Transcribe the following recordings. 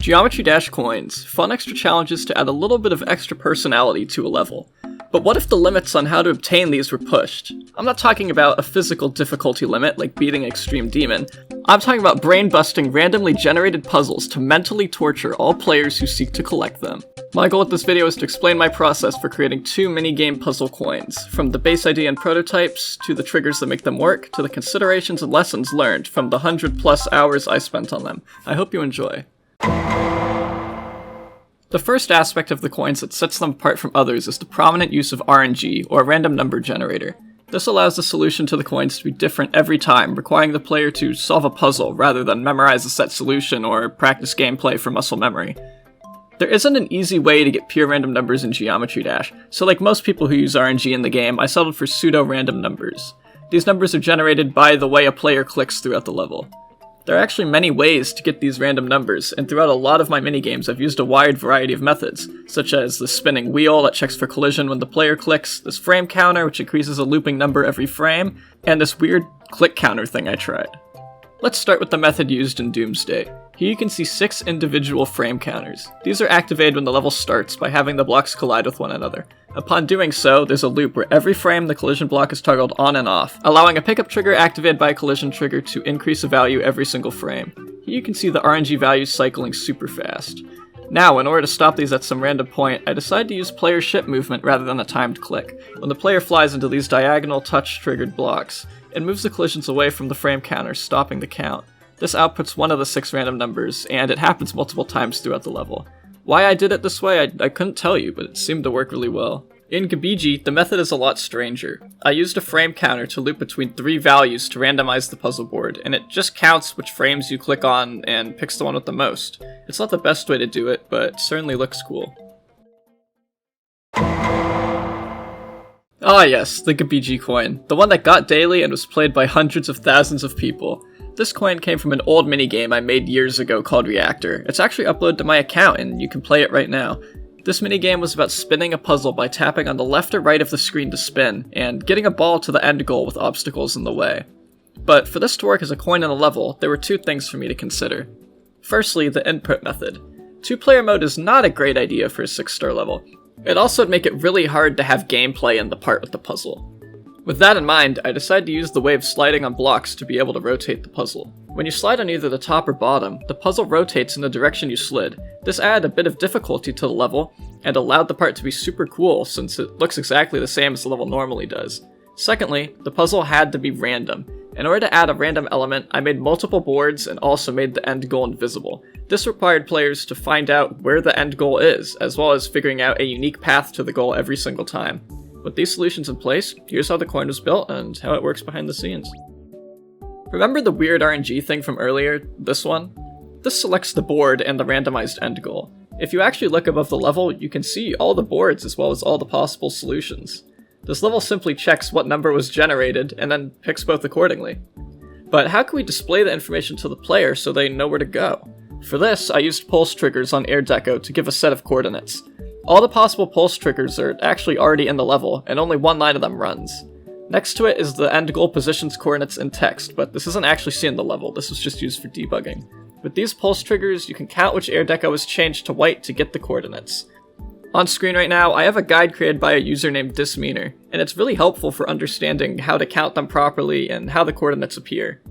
Geometry Dash coins, fun extra challenges to add a little bit of extra personality to a level. But what if the limits on how to obtain these were pushed? I'm not talking about a physical difficulty limit like beating Extreme Demon. I'm talking about brain-busting, randomly generated puzzles to mentally torture all players who seek to collect them. My goal with this video is to explain my process for creating 2 minigame puzzle coins, from the base idea and prototypes, to the triggers that make them work, to the considerations and lessons learned from the 100+ hours I spent on them. I hope you enjoy. The first aspect of the coins that sets them apart from others is the prominent use of RNG, or random number generator. This allows the solution to the coins to be different every time, requiring the player to solve a puzzle rather than memorize a set solution or practice gameplay for muscle memory. There isn't an easy way to get pure random numbers in Geometry Dash, so like most people who use RNG in the game, I settled for pseudo-random numbers. These numbers are generated by the way a player clicks throughout the level. There are actually many ways to get these random numbers, and throughout a lot of my minigames I've used a wide variety of methods, such as the spinning wheel that checks for collision when the player clicks, this frame counter which increases a looping number every frame, and this weird click counter thing I tried. Let's start with the method used in Doomsday. Here you can see 6 individual frame counters. These are activated when the level starts by having the blocks collide with one another. Upon doing so, there's a loop where every frame the collision block is toggled on and off, allowing a pickup trigger activated by a collision trigger to increase a value every single frame. Here you can see the RNG values cycling super fast. Now, in order to stop these at some random point, I decided to use player ship movement rather than a timed click. When the player flies into these diagonal touch-triggered blocks, it moves the collisions away from the frame counter, stopping the count. This outputs one of the 6 random numbers, and it happens multiple times throughout the level. Why I did it this way, I couldn't tell you, but it seemed to work really well. In Gabiji, the method is a lot stranger. I used a frame counter to loop between 3 values to randomize the puzzle board, and it just counts which frames you click on and picks the one with the most. It's not the best way to do it, but it certainly looks cool. Ah yes, the Gabiji coin, the one that got daily and was played by hundreds of thousands of people. This coin came from an old minigame I made years ago called Reactor. It's actually uploaded to my account and you can play it right now. This minigame was about spinning a puzzle by tapping on the left or right of the screen to spin, and getting a ball to the end goal with obstacles in the way. But for this to work as a coin in a level, there were 2 things for me to consider. Firstly, the input method. 2-player mode is not a great idea for a 6-star level. It also would make it really hard to have gameplay in the part with the puzzle. With that in mind, I decided to use the way of sliding on blocks to be able to rotate the puzzle. When you slide on either the top or bottom, the puzzle rotates in the direction you slid. This added a bit of difficulty to the level, and allowed the part to be super cool since it looks exactly the same as the level normally does. Secondly, the puzzle had to be random. In order to add a random element, I made multiple boards and also made the end goal invisible. This required players to find out where the end goal is, as well as figuring out a unique path to the goal every single time. With these solutions in place, here's how the coin was built and how it works behind the scenes. Remember the weird RNG thing from earlier? This one? This selects the board and the randomized end goal. If you actually look above the level, you can see all the boards as well as all the possible solutions. This level simply checks what number was generated and then picks both accordingly. But how can we display the information to the player so they know where to go? For this, I used pulse triggers on Air Deco to give a set of coordinates. All the possible pulse triggers are actually already in the level, and only one line of them runs. Next to it is the end goal positions coordinates in text, but this isn't actually seen in the level, this was just used for debugging. With these pulse triggers, you can count which air deco is changed to white to get the coordinates. On screen right now, I have a guide created by a user named Dismeaner, and it's really helpful for understanding how to count them properly and how the coordinates appear.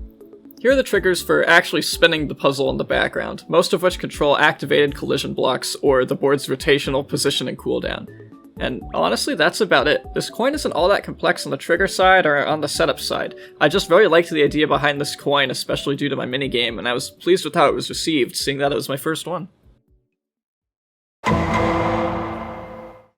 Here are the triggers for actually spinning the puzzle in the background, most of which control activated collision blocks or the board's rotational position and cooldown. And honestly, that's about it. This coin isn't all that complex on the trigger side or on the setup side. I just very liked the idea behind this coin, especially due to my minigame, and I was pleased with how it was received, seeing that it was my first one.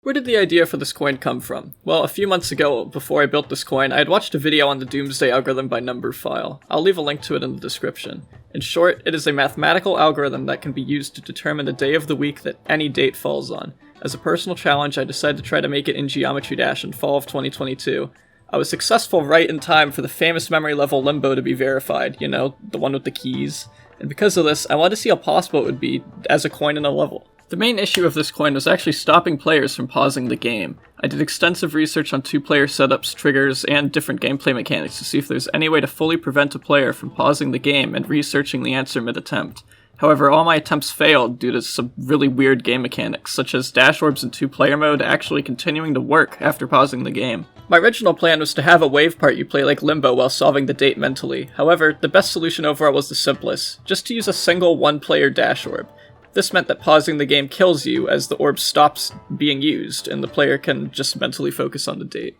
Where did the idea for this coin come from? Well, a few months ago, before I built this coin, I had watched a video on the Doomsday algorithm by Numberphile. I'll leave a link to it in the description. In short, it is a mathematical algorithm that can be used to determine the day of the week that any date falls on. As a personal challenge, I decided to try to make it in Geometry Dash in fall of 2022. I was successful right in time for the famous memory level Limbo to be verified, you know, the one with the keys. And because of this, I wanted to see how possible it would be as a coin in a level. The main issue of this coin was actually stopping players from pausing the game. I did extensive research on 2-player setups, triggers, and different gameplay mechanics to see if there's any way to fully prevent a player from pausing the game and researching the answer mid-attempt. However, all my attempts failed due to some really weird game mechanics, such as dash orbs in 2-player mode actually continuing to work after pausing the game. My original plan was to have a wave part you play like Limbo while solving the date mentally. However, the best solution overall was the simplest, just to use a single 1-player dash orb. This meant that pausing the game kills you as the orb stops being used, and the player can just mentally focus on the date.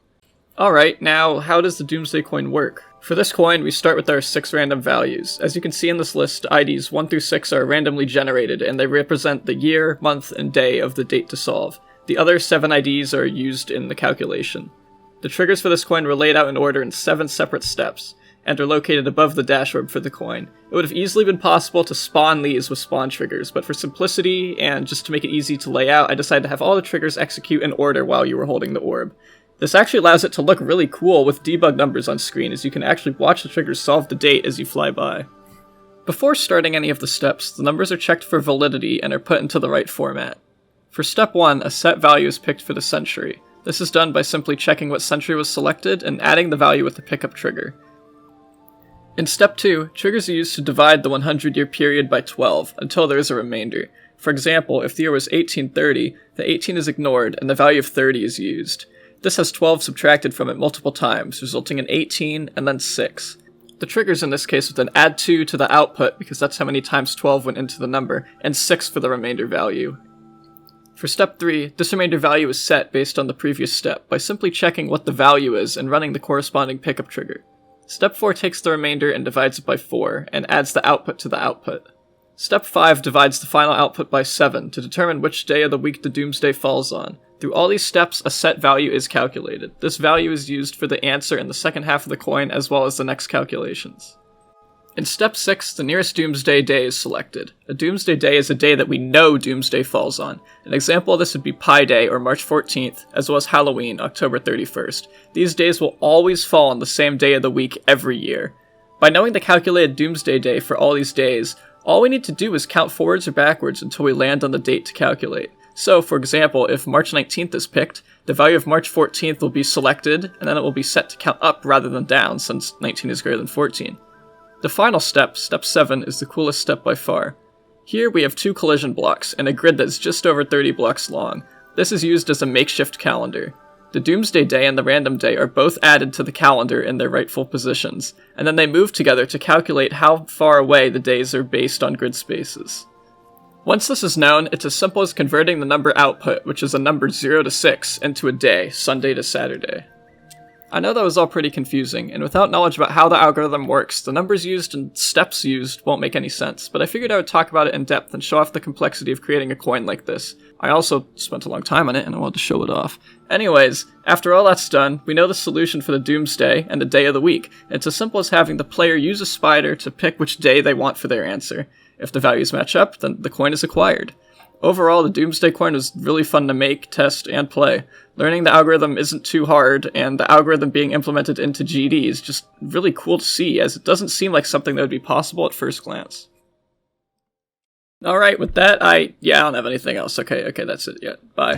Alright, now how does the Doomsday Coin work? For this coin, we start with our 6 random values. As you can see in this list, IDs 1 through 6 are randomly generated, and they represent the year, month, and day of the date to solve. The other 7 IDs are used in the calculation. The triggers for this coin were laid out in order in 7 separate steps, and are located above the dash orb for the coin. It would have easily been possible to spawn these with spawn triggers, but for simplicity, and just to make it easy to lay out, I decided to have all the triggers execute in order while you were holding the orb. This actually allows it to look really cool with debug numbers on screen, as you can actually watch the triggers solve the date as you fly by. Before starting any of the steps, the numbers are checked for validity and are put into the right format. For step 1, a set value is picked for the century. This is done by simply checking what century was selected and adding the value with the pickup trigger. In step 2, triggers are used to divide the 100-year period by 12 until there is a remainder. For example, if the year was 1830, the 18 is ignored and the value of 30 is used. This has 12 subtracted from it multiple times, resulting in 18 and then 6. The triggers in this case would then add 2 to the output, because that's how many times 12 went into the number, and 6 for the remainder value. For step 3, this remainder value is set based on the previous step, by simply checking what the value is and running the corresponding pickup trigger. Step 4 takes the remainder and divides it by 4, and adds the output to the output. Step 5 divides the final output by 7 to determine which day of the week the Doomsday falls on. Through all these steps, a set value is calculated. This value is used for the answer in the second half of the coin as well as the next calculations. In step 6, the nearest Doomsday day is selected. A Doomsday day is a day that we know Doomsday falls on. An example of this would be Pi Day or March 14th, as well as Halloween, October 31st. These days will always fall on the same day of the week every year. By knowing the calculated Doomsday day for all these days, all we need to do is count forwards or backwards until we land on the date to calculate. So, for example, if March 19th is picked, the value of March 14th will be selected, and then it will be set to count up rather than down, since 19 is greater than 14. The final step, step 7, is the coolest step by far. Here we have 2 collision blocks, and a grid that's just over 30 blocks long. This is used as a makeshift calendar. The Doomsday Day and the Random Day are both added to the calendar in their rightful positions, and then they move together to calculate how far away the days are based on grid spaces. Once this is known, it's as simple as converting the number output, which is a number 0 to 6, into a day, Sunday to Saturday. I know that was all pretty confusing, and without knowledge about how the algorithm works, the numbers used and steps used won't make any sense, but I figured I would talk about it in depth and show off the complexity of creating a coin like this. I also spent a long time on it, and I wanted to show it off. Anyways, after all that's done, we know the solution for the Doomsday and the day of the week. It's as simple as having the player use a spider to pick which day they want for their answer. If the values match up, then the coin is acquired. Overall, the Doomsday Coin was really fun to make, test, and play. Learning the algorithm isn't too hard, and the algorithm being implemented into GD is just really cool to see, as it doesn't seem like something that would be possible at first glance. Alright, with that, I don't have anything else. Okay, that's it. Yeah, bye.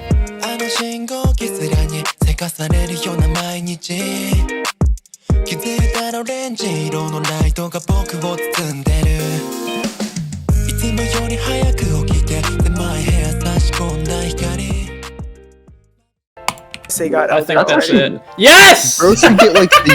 Say God, I think that's it. Yes! Bro should get like the